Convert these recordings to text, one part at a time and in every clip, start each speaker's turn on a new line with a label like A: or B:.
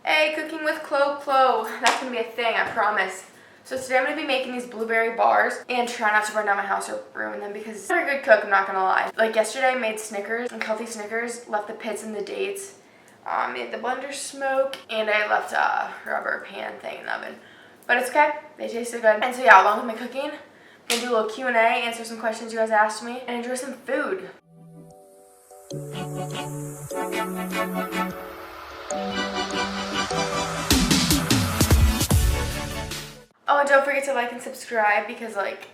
A: Hey, cooking with chlo. That's gonna be a thing, I promise. So today I'm gonna be making these blueberry bars and try not to burn down my house or ruin them because I'm a good cook, I'm not gonna lie. Like yesterday I made Snickers and healthy Snickers, left the pits and the dates, made the blender smoke, and I left a rubber pan thing in the oven. But it's okay, they tasted good. And so yeah, along with my cooking, I'm gonna do a little Q&A, answer some questions you guys asked me, and enjoy some food. Oh, and don't forget to like and subscribe because like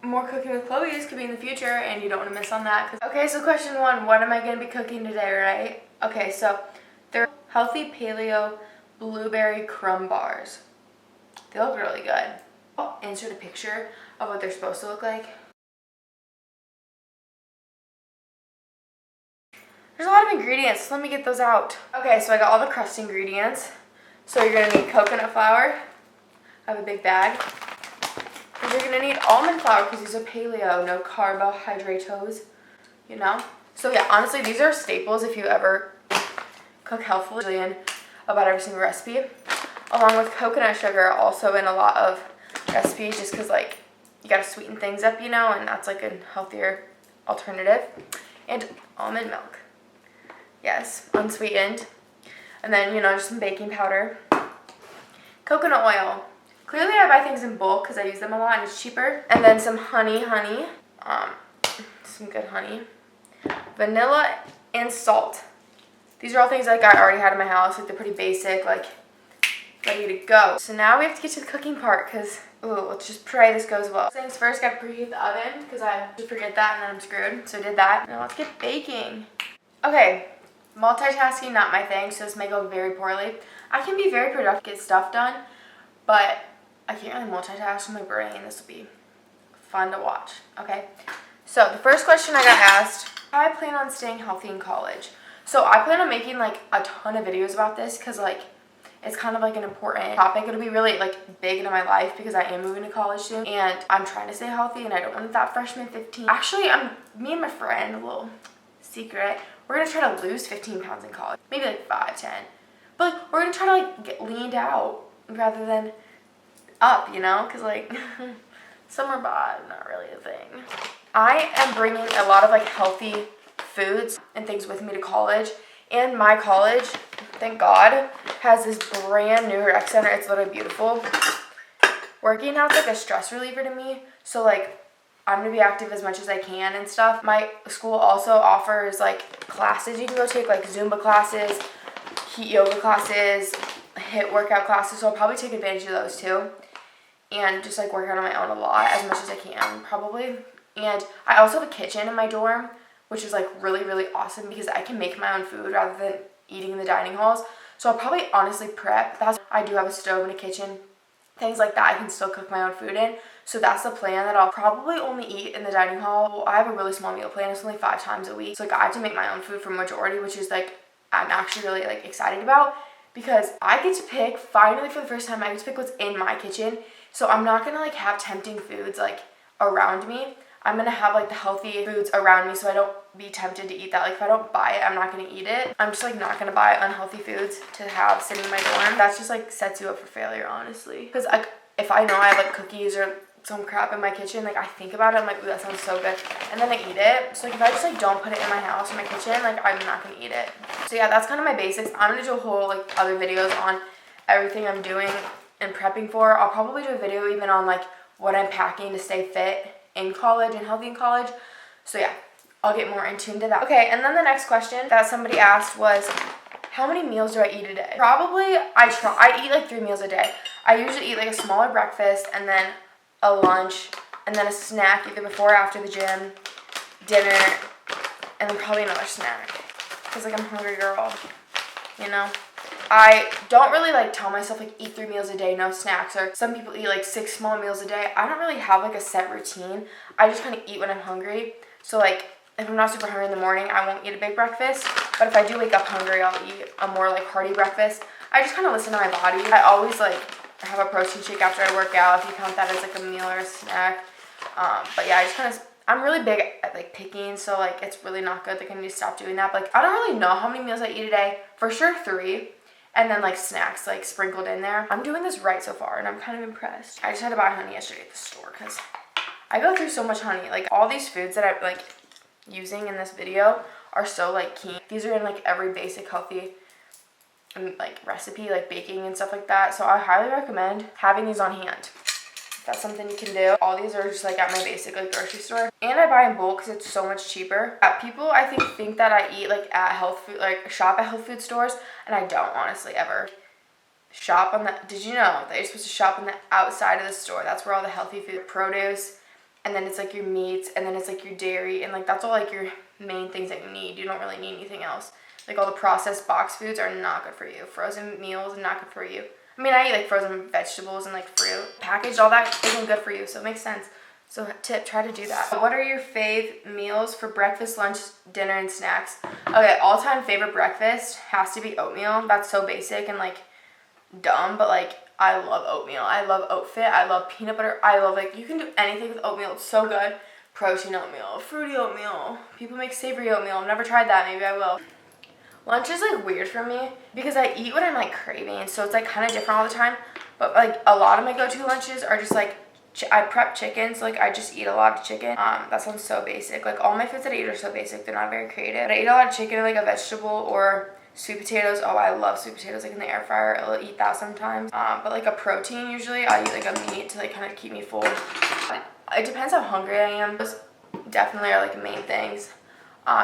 A: more cooking with Chloe's could be in the future and you don't want to miss on that. Okay, so question one, what am I going to be cooking today, right? Okay, so they're healthy paleo blueberry crumb bars. They look really good. I'll insert a picture of what they're supposed to look like. There's a lot of ingredients. Let me get those out. Okay, so I got all the crust ingredients. So you're going to need coconut flour. I have a big bag. And you're going to need almond flour because these are paleo, no carbohydrates, you know? So yeah, honestly, these are staples if you ever cook healthfully in about every single recipe. Along with coconut sugar, also in a lot of recipes just because like you got to sweeten things up, you know, and that's like a healthier alternative. And almond milk. Yes, unsweetened. And then, you know, just some baking powder. Coconut oil. Clearly I buy things in bulk because I use them a lot and it's cheaper. And then some honey. Some good honey. Vanilla and salt. These are all things like I already had in my house. Like they're pretty basic, like ready to go. So now we have to get to the cooking part because, let's just pray this goes well. Things first, got to preheat the oven because I forget that and then I'm screwed. So I did that. Now let's get baking. Okay, multitasking, not my thing, so this may go very poorly. I can be very productive, get stuff done, but I can't really multitask with my brain. This will be fun to watch, okay? So the first question I got asked, how I plan on staying healthy in college. So I plan on making like a ton of videos about this because like it's kind of like an important topic. It'll be really like big into my life because I am moving to college soon and I'm trying to stay healthy and I don't want that freshman 15. Actually, me and my friend, a little secret, we're gonna try to lose 15 pounds in college. Maybe like 5, 10. But like, we're gonna try to like get leaned out rather than up, you know, because like summer bod, not really a thing. I am bringing a lot of like healthy foods and things with me to college, and my college, thank God, has this brand new rec center. It's literally beautiful. Working out's like a stress reliever to me, so like I'm gonna be active as much as I can and stuff. My school also offers like classes you can go take, like Zumba classes, heat yoga classes, HIIT workout classes, so I'll probably take advantage of those too. And just like work out on my own a lot, as much as I can, probably. And I also have a kitchen in my dorm, which is like really, really awesome because I can make my own food rather than eating in the dining halls. So I'll probably honestly prep. I do have a stove and a kitchen, things like that I can still cook my own food in. So that's the plan, that I'll probably only eat in the dining hall. I have a really small meal plan. It's only 5 times a week. So like I have to make my own food for majority, which is like I'm actually really like excited about because I get to pick, finally for the first time, I get to pick what's in my kitchen. So I'm not gonna like have tempting foods like around me. I'm gonna have like the healthy foods around me so I don't be tempted to eat that. Like if I don't buy it, I'm not gonna eat it. I'm just like not gonna buy unhealthy foods to have sitting in my dorm. That's just like sets you up for failure, honestly. Because like if I know I have like cookies or some crap in my kitchen, like I think about it, I'm like, ooh, that sounds so good, and then I eat it. So like if I just like don't put it in my house or my kitchen, like I'm not gonna eat it. So yeah, that's kind of my basics. I'm gonna do a whole like other videos on everything I'm doing and prepping for. I'll probably do a video even on like what I'm packing to stay fit in college and healthy in college. So yeah, I'll get more in tune to that. Okay, and then the next question that somebody asked was, how many meals do I eat a day? Probably, I eat like 3 meals a day. I usually eat like a smaller breakfast and then a lunch and then a snack either before or after the gym, dinner, and then probably another snack. Cause like I'm a hungry girl, you know? I don't really like tell myself like eat 3 meals a day, no snacks, or some people eat like 6 small meals a day. I don't really have like a set routine. I just kind of eat when I'm hungry. So like if I'm not super hungry in the morning, I won't eat a big breakfast. But if I do wake up hungry, I'll eat a more like hearty breakfast. I just kind of listen to my body. I always like have a protein shake after I work out, if you count that as like a meal or a snack. But yeah, I just kind of, I'm really big at like picking, so like it's really not good. Like I need to stop doing that. But like I don't really know how many meals I eat a day. For sure 3. and then like snacks like sprinkled in there. I'm doing this right so far and I'm kind of impressed. I just had to buy honey yesterday at the store because I go through so much honey. Like all these foods that I'm like using in this video are so like key. These are in like every basic healthy like recipe, like baking and stuff like that. So I highly recommend having these on hand. That's something you can do. All these are just like at my basic like grocery store, and I buy in bulk because it's so much cheaper. People I think that I eat like at health food, like shop at health food stores, and I don't honestly ever shop on the. Did you know that you're supposed to shop on the outside of the store? That's where all the healthy food, produce, and then it's like your meats, and then it's like your dairy, and like that's all like your main things that you need. You don't really need anything else. Like all the processed box foods are not good for you. Frozen meals are not good for you. I mean, I eat like frozen vegetables and like fruit. Packaged, all that isn't good for you, so it makes sense. So tip, try to do that. What are your fave meals for breakfast, lunch, dinner, and snacks? Okay, all-time favorite breakfast has to be oatmeal. That's so basic and like dumb, but like I love oatmeal. I love oat fit. I love peanut butter. I love like, you can do anything with oatmeal. It's so good. Protein oatmeal, fruity oatmeal. People make savory oatmeal. I've never tried that. Maybe I will. Lunch is like weird for me because I eat what I'm like craving, so it's like kind of different all the time. But like a lot of my go-to lunches are just like I prep chicken, so like I just eat a lot of chicken. That sounds so basic. Like all my foods that I eat are so basic, they're not very creative. But I eat a lot of chicken and like a vegetable or sweet potatoes. Oh, I love sweet potatoes like in the air fryer. I'll eat that sometimes. But like a protein usually, I eat like a meat to like kind of keep me full. It depends how hungry I am. Those definitely are like main things.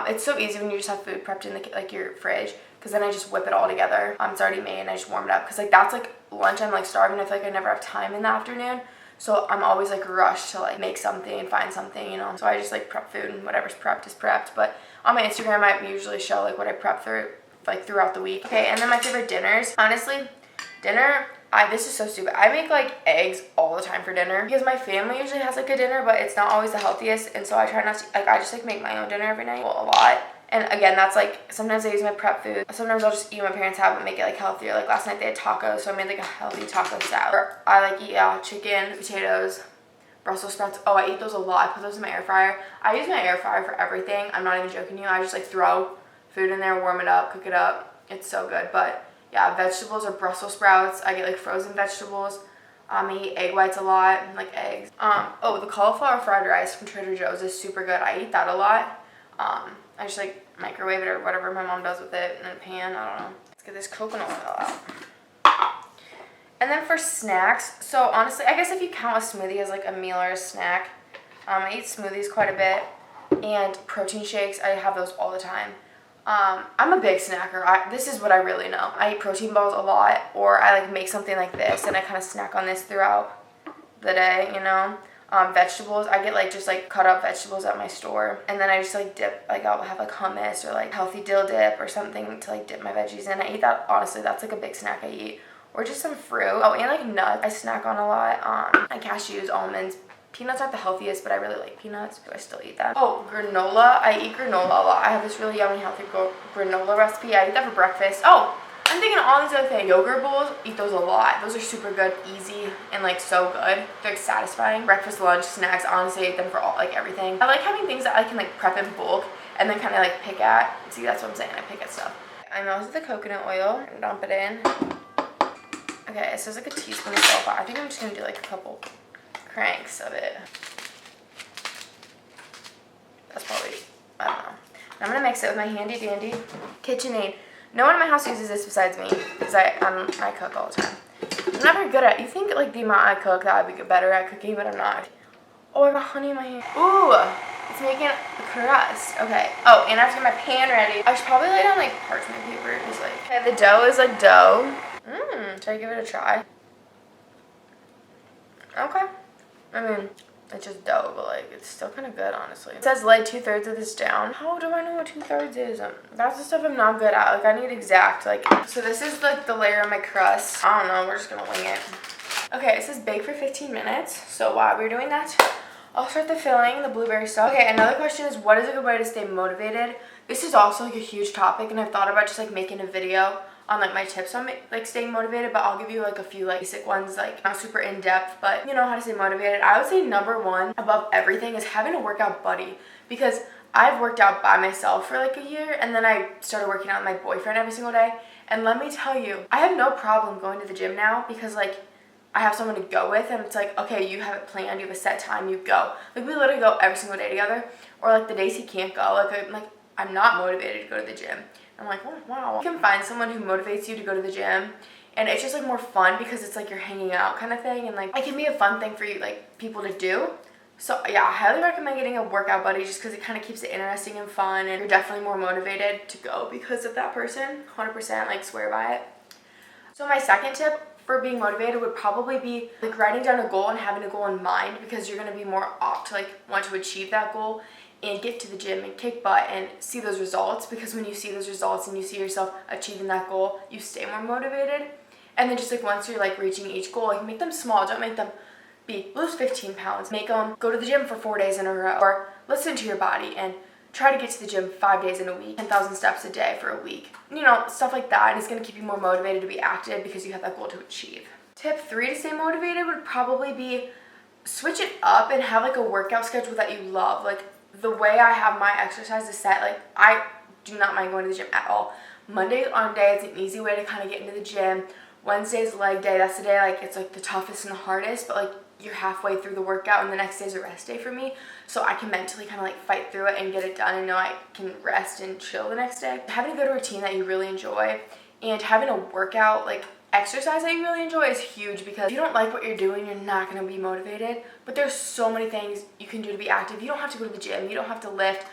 A: It's so easy when you just have food prepped in the, like your fridge, because then I just whip it all together. It's already made and I just warm it up, because like that's like lunch. I'm like starving. I feel like I never have time in the afternoon, so I'm always like rushed to like make something and find something, you know. So I just like prep food, and whatever's prepped is prepped. But on my Instagram I usually show like what I prep throughout the week. Okay, and then my favorite dinners. Honestly, dinner, this is so stupid. I make like eggs all the time for dinner because my family usually has like a dinner, but it's not always the healthiest, and so I try not to, like I just like make my own dinner every night. Well, a lot. And again, that's like, sometimes I use my prep food. Sometimes I'll just eat what my parents have and make it like healthier. Like last night they had tacos, so I made like a healthy taco salad. Or I like eat chicken, potatoes, Brussels sprouts. Oh, I eat those a lot. I put those in my air fryer. I use my air fryer for everything. I'm not even joking you. I just like throw food in there, warm it up, cook it up. It's so good. But yeah, vegetables or Brussels sprouts. I get like frozen vegetables. I eat egg whites a lot, like eggs. Oh, the cauliflower fried rice from Trader Joe's is super good. I eat that a lot. I just like microwave it or whatever my mom does with it in a pan. I don't know. Let's get this coconut oil out. And then for snacks, so honestly, I guess if you count a smoothie as like a meal or a snack, I eat smoothies quite a bit, and protein shakes, I have those all the time. I'm a big snacker. This is what I really know. I eat protein balls a lot, or I like make something like this and I kind of snack on this throughout the day, you know. Vegetables, I get like just like cut up vegetables at my store, and then I just like dip, like I'll have like hummus or like healthy dill dip or something to like dip my veggies in. I eat that, honestly, that's like a big snack I eat. Or just some fruit. Oh, and like nuts I snack on a lot. Like cashews, almonds. Peanuts aren't the healthiest, but I really like peanuts. Do I still eat that? Oh, granola. I eat granola a lot. I have this really yummy, healthy granola recipe. I eat that for breakfast. Oh, I'm thinking of all these other things. Yogurt bowls, eat those a lot. Those are super good, easy, and like so good. They're like satisfying. Breakfast, lunch, snacks, honestly, I eat them for all, like everything. I like having things that I can like prep in bulk and then kind of like pick at. See, that's what I'm saying. I pick at stuff. I melted the coconut oil and dump it in. Okay, it says like a teaspoon of salt, but I think I'm just gonna do like a couple cranks of it. That's probably, I don't know. I'm gonna mix it with my handy dandy KitchenAid. No one in my house uses this besides me, because I cook all the time. I'm not very good at it. You think like the amount I cook that I'd be better at cooking, but I'm not. Oh, I got honey in my hand. Ooh, it's making a crust. Okay. Oh, and I have to get my pan ready. I should probably lay down like parchment paper, because like, okay, the dough is like dough. Should I give it a try? Okay. I mean, it's just dough, but like, it's still kind of good, honestly. It says lay 2/3 of this down. How do I know what 2/3 is? That's the stuff I'm not good at. Like, I need exact, like, so this is like the layer of my crust. I don't know, we're just gonna wing it. Okay, it says bake for 15 minutes. So while we're doing that, I'll start the filling, the blueberry stuff. Okay, another question is, what is a good way to stay motivated? This is also like a huge topic, and I've thought about just like making a video on like my tips on like staying motivated, but I'll give you like a few like basic ones, like not super in-depth, but you know how to stay motivated. I would say number one above everything is having a workout buddy, because I've worked out by myself for like a year, and then I started working out with my boyfriend every single day, And let me tell you, I have no problem going to the gym now because like I have someone to go with, and it's like, okay, you have it planned, you have a set time, you go. Like we literally go every single day together. Or like the days he can't go, I'm not motivated to go to the gym. I'm like, oh wow. You can find someone who motivates you to go to the gym, and it's just like more fun because it's like you're hanging out kind of thing, and like it can be a fun thing for you, like people to do. So yeah, I highly recommend getting a workout buddy just because it kind of keeps it interesting and fun, and you're definitely more motivated to go because of that person. 100%, like swear by it. So my second tip for being motivated would probably be like writing down a goal and having a goal in mind, because you're going to be more apt to like want to achieve that goal and get to the gym and kick butt and see those results, because when you see those results and you see yourself achieving that goal, you stay more motivated. And then just like once you're like reaching each goal, like make them small. Don't make them be lose 15 pounds. Make them go to the gym for 4 days in a row, or listen to your body and try to get to the gym 5 days in a week, 10,000 steps a day for a week. You know, stuff like that. And it's going to keep you more motivated to be active because you have that goal to achieve. Tip 3 to stay motivated would probably be switch it up and have like a workout schedule that you love. Like the way I have my exercise is set, like I do not mind going to the gym at all. Monday on day, it's an easy way to kind of get into the gym. Wednesday's leg day. That's the day like it's like the toughest and the hardest, but like you're halfway through the workout, and the next day's a rest day for me, so I can mentally kind of like fight through it and get it done and know I can rest and chill the next day. Having a good routine that you really enjoy and having a workout like exercise that you really enjoy is huge, because if you don't like what you're doing, you're not going to be motivated. But there's so many things you can do to be active. You don't have to go to the gym, you don't have to lift,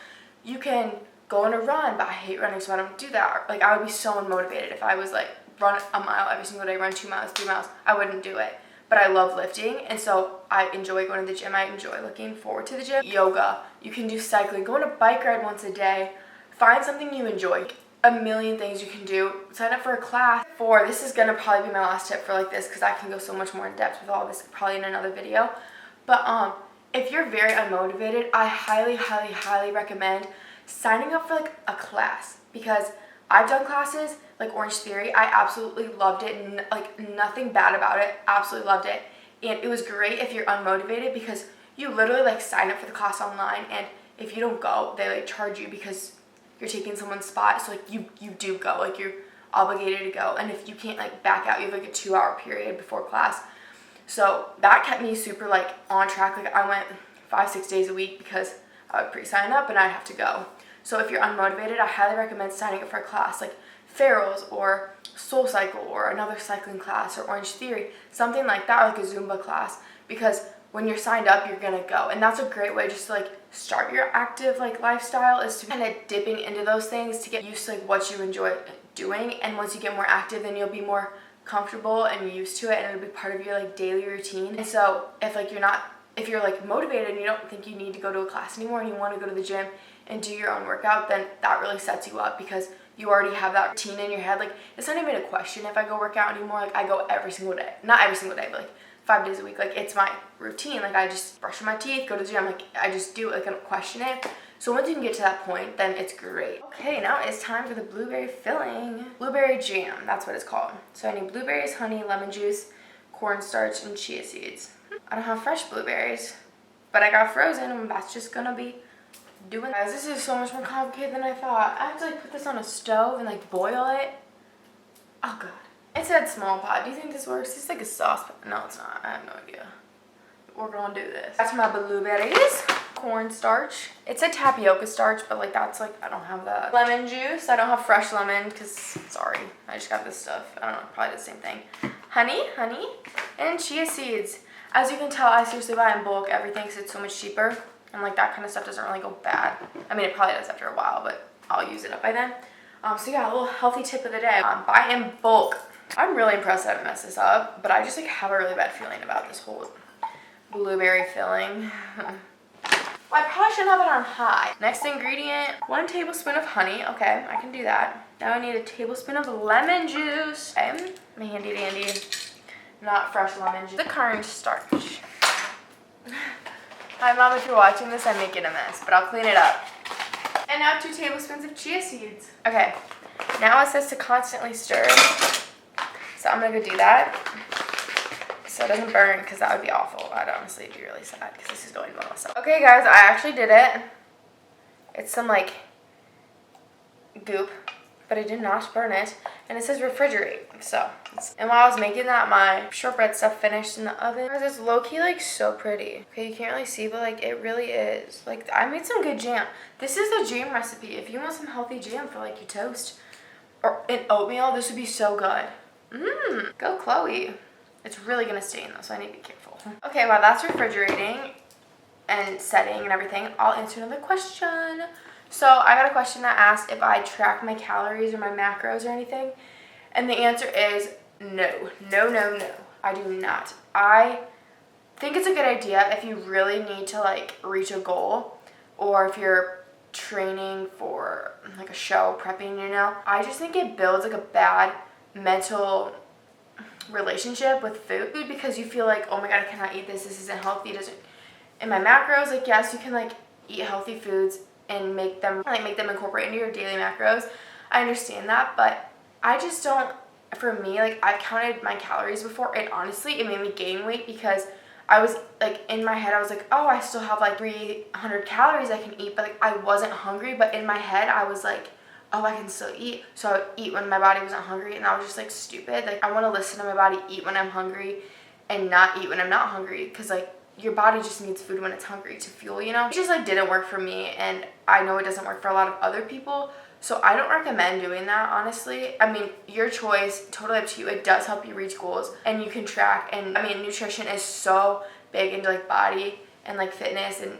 A: you can go on a run, but I hate running, so I don't do that. Like I would be so unmotivated if I was like run a mile every single day, run 2 miles, 3 miles. I wouldn't do it. But I love lifting, and so I enjoy going to the gym. I enjoy looking forward to the gym. Yoga, you can do cycling, go on a bike ride once a day. Find something you enjoy. A million things you can do. Sign up for a class. This is gonna probably be my last tip for like this, because I can go so much more in depth with all this probably in another video. But if you're very unmotivated, I highly, highly, highly recommend signing up for like a class, because I've done classes like Orange Theory. I absolutely loved it. Like nothing bad about it. Absolutely loved it. And it was great if you're unmotivated, because you literally like sign up for the class online, and if you don't go, they like charge you because you're taking someone's spot. So like you do go, like you're obligated to go. And if you can't like back out, you have like a 2-hour period before class. So that kept me super like on track. Like I went 5-6 days a week because I would pre-sign up and I'd have to go. So if you're unmotivated, I highly recommend signing up for a class like Farrell's or Soul Cycle or another cycling class or Orange Theory, something like that, or like a Zumba class, because when you're signed up, you're gonna go. And that's a great way just to like start your active like lifestyle, is to kind of dipping into those things to get used to like what you enjoy doing. And once you get more active, then you'll be more comfortable and used to it, and it'll be part of your like daily routine. And so if you're like motivated and you don't think you need to go to a class anymore and you want to go to the gym and do your own workout, then that really sets you up, because you already have that routine in your head. Like it's not even a question if I go work out anymore. Like I go every single day. Not every single day, but like 5 days a week. Like it's my routine. Like I just brush my teeth, go to the gym. Like I just do it. Like I don't question it. So once you can get to that point, then it's great. Okay, now it's time for the blueberry filling. Blueberry jam, that's what it's called. So I need blueberries, honey, lemon juice, cornstarch, and chia seeds. I don't have fresh blueberries, but I got frozen, and that's just gonna be doing. Guys, this is so much more complicated than I thought. I have to like put this on a stove and like boil it. Oh god. It said small pot. Do you think this works? It's like a saucepan. No, it's not. I have no idea. We're gonna do this. That's my blueberries. Cornstarch. It's a tapioca starch, but like that's like, I don't have that. Lemon juice. I don't have fresh lemon because, sorry, I just got this stuff. I don't know, probably the same thing. Honey, and chia seeds. As you can tell, I seriously buy in bulk everything because it's so much cheaper. And like that kind of stuff doesn't really go bad. I mean, it probably does after a while, but I'll use it up by then. So yeah, a little healthy tip of the day. Buy in bulk. I'm really impressed that I messed this up, but I just like have a really bad feeling about this whole blueberry filling. Well, I probably shouldn't have it on high. Next ingredient, 1 tablespoon of honey. Okay, I can do that. Now I need a tablespoon of lemon juice. Okay, my handy dandy, not fresh lemon juice. The cornstarch. Hi mom, if you're watching this, I'm making a mess, but I'll clean it up. And now 2 tablespoons of chia seeds. Okay, now it says to constantly stir. So I'm gonna go do that so it doesn't burn, because that would be awful. I'd honestly be really sad because this is going well. So. Okay guys, I actually did it. It's some like goop but I did not burn it. And it says refrigerate. So, and while I was making that, my shortbread stuff finished in the oven. Guys, it's low-key like so pretty. Okay, you can't really see, but like it really is. Like I made some good jam. This is the jam recipe. If you want some healthy jam for like your toast or an oatmeal, this would be so good. Go Chloe. It's really gonna stain though, so I need to be careful. Okay, while that's refrigerating and setting and everything, I'll answer another question. So I got a question that asked if I track my calories or my macros or anything. And the answer is no. No. I do not. I think it's a good idea if you really need to like reach a goal, or if you're training for like a show, prepping, you know. I just think it builds like a bad mental relationship with food because you feel like, oh my god, I cannot eat this. This isn't healthy. It doesn't. In my macros, like yes, you can like eat healthy foods and make them incorporate into your daily macros. I understand that, but I just don't, for me, like I've counted my calories before and honestly it made me gain weight because I was like, in my head I was like, oh, I still have like 300 calories I can eat, but like I wasn't hungry. But in my head I was like, oh, I can still eat. So I would eat when my body wasn't hungry, and that was just like stupid. Like I want to listen to my body, eat when I'm hungry and not eat when I'm not hungry, because like your body just needs food when it's hungry to fuel, you know? It just like didn't work for me, and I know it doesn't work for a lot of other people, so I don't recommend doing that, honestly. I mean, your choice, totally up to you. It does help you reach goals and you can track, and I mean, nutrition is so big into like body and like fitness and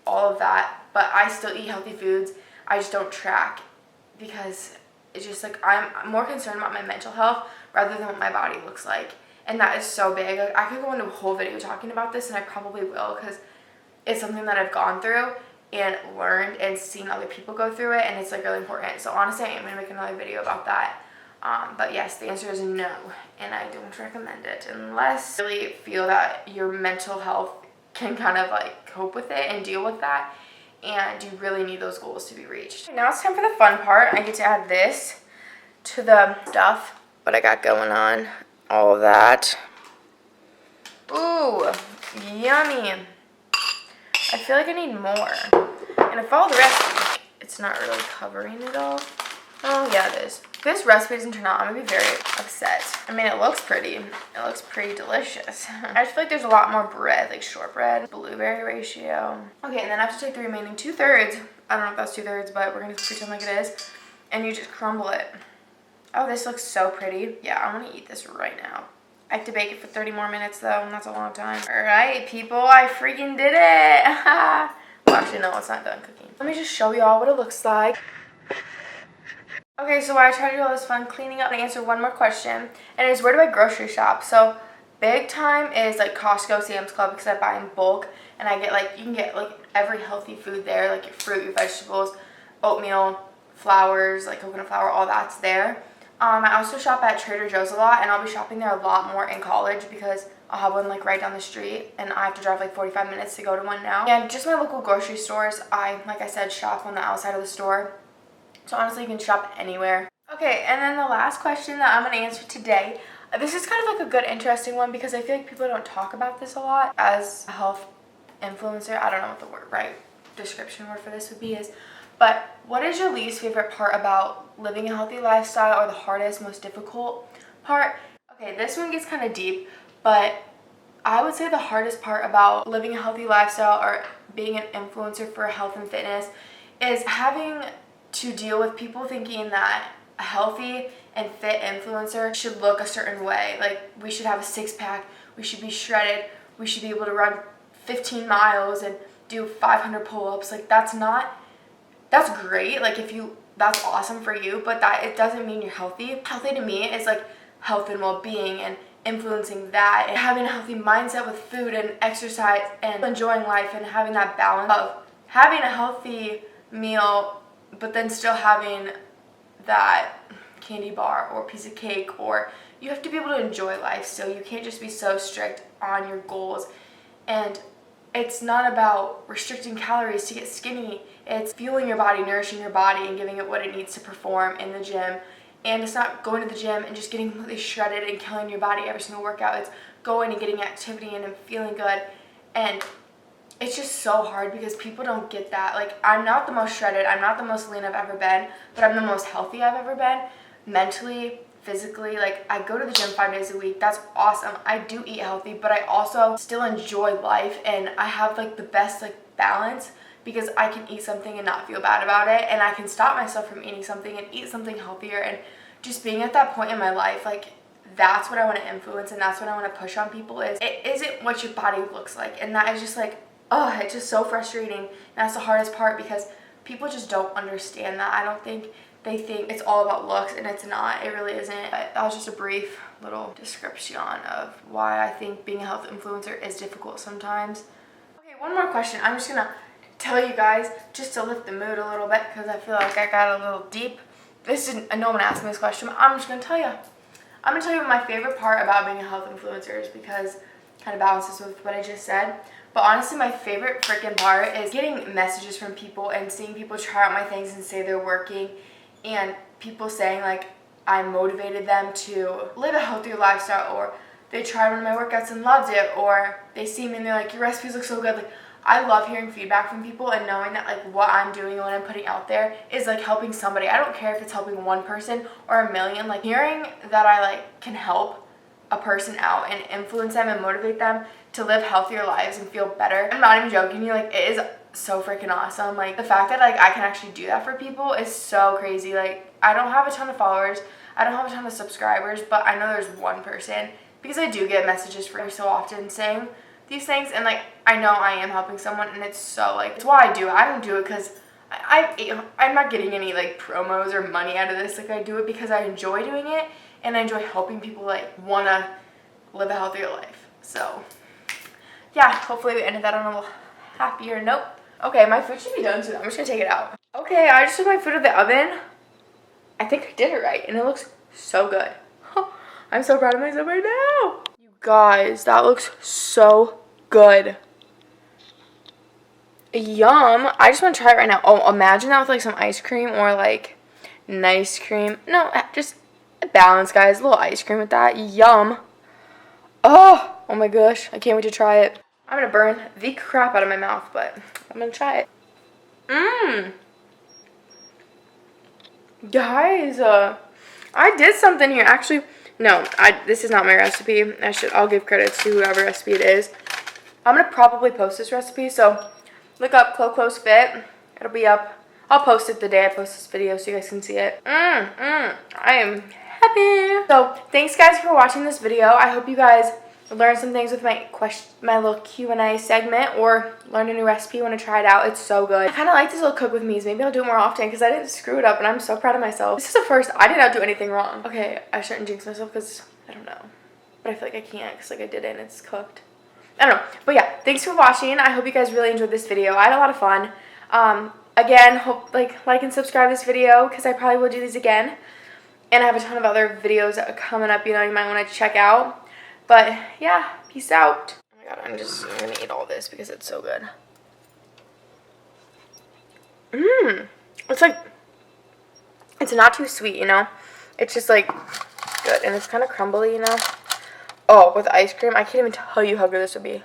A: all of that, but I still eat healthy foods. I just don't track because it's just like I'm more concerned about my mental health rather than what my body looks like. And that is so big. Like, I could go into a whole video talking about this, and I probably will, because it's something that I've gone through and learned and seen other people go through it, and it's like really important. So honestly, I am going to make another video about that. But yes, the answer is no, and I don't recommend it unless you really feel that your mental health can kind of like cope with it and deal with that, and you really need those goals to be reached. Now it's time for the fun part. I get to add this to the stuff what I got going on. All of that. Ooh, yummy. I feel like I need more. And I followed the recipe. It's not really covering it all. Oh, yeah, it is. If this recipe doesn't turn out, I'm going to be very upset. I mean, it looks pretty. It looks pretty delicious. I just feel like there's a lot more bread, like shortbread, blueberry ratio. Okay, and then I have to take the remaining 2/3. I don't know if that's 2/3, but we're going to pretend like it is. And you just crumble it. Oh, this looks so pretty. Yeah, I'm gonna eat this right now. I have to bake it for 30 more minutes though, and that's a long time. All right, people, I freaking did it. Well, actually, no, it's not done cooking. Let me just show y'all what it looks like. Okay, so while I try to do all this fun cleaning up, I'm gonna answer one more question, and it's where do I grocery shop? So big time is like Costco, Sam's Club, because I buy in bulk, and I get like, you can get like every healthy food there, like your fruit, your vegetables, oatmeal, flours, like coconut flour, all that's there. I also shop at Trader Joe's a lot, and I'll be shopping there a lot more in college because I'll have one like right down the street, and I have to drive like 45 minutes to go to one now. And just my local grocery stores, like I said, shop on the outside of the store. So honestly, you can shop anywhere. Okay, and then the last question that I'm going to answer today, this is kind of like a good, interesting one because I feel like people don't talk about this a lot. As a health influencer, I don't know what the right description word for this would be is, but what is your least favorite part about living a healthy lifestyle, or the hardest, most difficult part? Okay, this one gets kind of deep, but I would say the hardest part about living a healthy lifestyle or being an influencer for health and fitness is having to deal with people thinking that a healthy and fit influencer should look a certain way. Like, we should have a six-pack, we should be shredded, we should be able to run 15 miles and do 500 pull-ups. Like, that's great, like that's awesome for you, but that it doesn't mean you're healthy. Healthy to me is like health and well-being and influencing that, and having a healthy mindset with food and exercise and enjoying life, and having that balance of having a healthy meal but then still having that candy bar or piece of cake, or you have to be able to enjoy life still. You can't just be so strict on your goals. And it's not about restricting calories to get skinny. It's fueling your body, nourishing your body, and giving it what it needs to perform in the gym. And it's not going to the gym and just getting completely shredded and killing your body every single workout. It's going and getting activity in and feeling good. And it's just so hard because people don't get that. Like, I'm not the most shredded, I'm not the most lean I've ever been, but I'm the most healthy I've ever been, mentally, physically. Like, I go to the gym 5 days a week. That's awesome. I do eat healthy, but I also still enjoy life, and I have like the best like balance because I can eat something and not feel bad about it, and I can stop myself from eating something and eat something healthier. And just being at that point in my life, like, that's what I want to influence, and that's what I want to push on people. Is it isn't what your body looks like, and that is just like, oh, it's just so frustrating. And that's the hardest part because people just don't understand that. I don't think they think it's all about looks, and it's not. It really isn't. But that was just a brief little description of why I think being a health influencer is difficult sometimes. Okay, one more question. I'm just gonna tell you guys just to lift the mood a little bit because I feel like I got a little deep. No one asked me this question, but I'm just gonna tell you. I'm gonna tell you what my favorite part about being a health influencer is, because it kind of balances with what I just said. But honestly, my favorite freaking part is getting messages from people and seeing people try out my things and say they're working, and people saying like I motivated them to live a healthier lifestyle, or they tried one of my workouts and loved it, or they see me and they're like, your recipes look so good. Like, I love hearing feedback from people and knowing that like what I'm doing and what I'm putting out there is like helping somebody. I don't care if it's helping one person or a million. Like, hearing that I like can help a person out and influence them and motivate them to live healthier lives and feel better. I'm not even joking you, like, it is so freaking awesome. Like, the fact that like I can actually do that for people is so crazy. Like, I don't have a ton of followers, I don't have a ton of subscribers, but I know there's one person, because I do get messages for so often saying these things, and like I know I am helping someone, and it's so like, it's why I do it. I don't do it because I'm not getting any like promos or money out of this. Like, I do it because I enjoy doing it, and I enjoy helping people like want to live a healthier life. So yeah, hopefully we ended that on a little happier note. Okay, my food should be done soon. I'm just gonna take it out. Okay, I just took my food out of the oven. I think I did it right, and it looks so good. I'm so proud of myself right now. You guys, that looks so good. Yum. I just want to try it right now. Oh, imagine that with like some ice cream or like nice cream. No, just a balance, guys. A little ice cream with that. Yum. Oh my gosh. I can't wait to try it. I'm going to burn the crap out of my mouth, but I'm going to try it. Guys, I did something here. Actually, no, this is not my recipe. I'll give credit to whoever recipe it is. I'm going to probably post this recipe, so look up chlo's fit. It'll be up. I'll post it the day I post this video so you guys can see it. I am happy. So, thanks guys for watching this video. I hope you guys learned some things with my little Q&A segment, or learned a new recipe, want to try it out. It's so good. I kind of like this little cook with me's. Maybe I'll do it more often because I didn't screw it up, and I'm so proud of myself. This is the first. I did not do anything wrong. Okay, I shouldn't jinx myself because I don't know, but I feel like I can't because like I did it and it's cooked. I don't know, but yeah, thanks for watching. I hope you guys really enjoyed this video. I had a lot of fun. Again, hope like and subscribe this video because I probably will do these again, and I have a ton of other videos that are coming up, you know, you might want to check out. But yeah, peace out. Oh my god, I'm gonna eat all this because it's so good. It's like, it's not too sweet, you know? It's just like good, and it's kind of crumbly, you know? Oh, with ice cream, I can't even tell you how good this would be.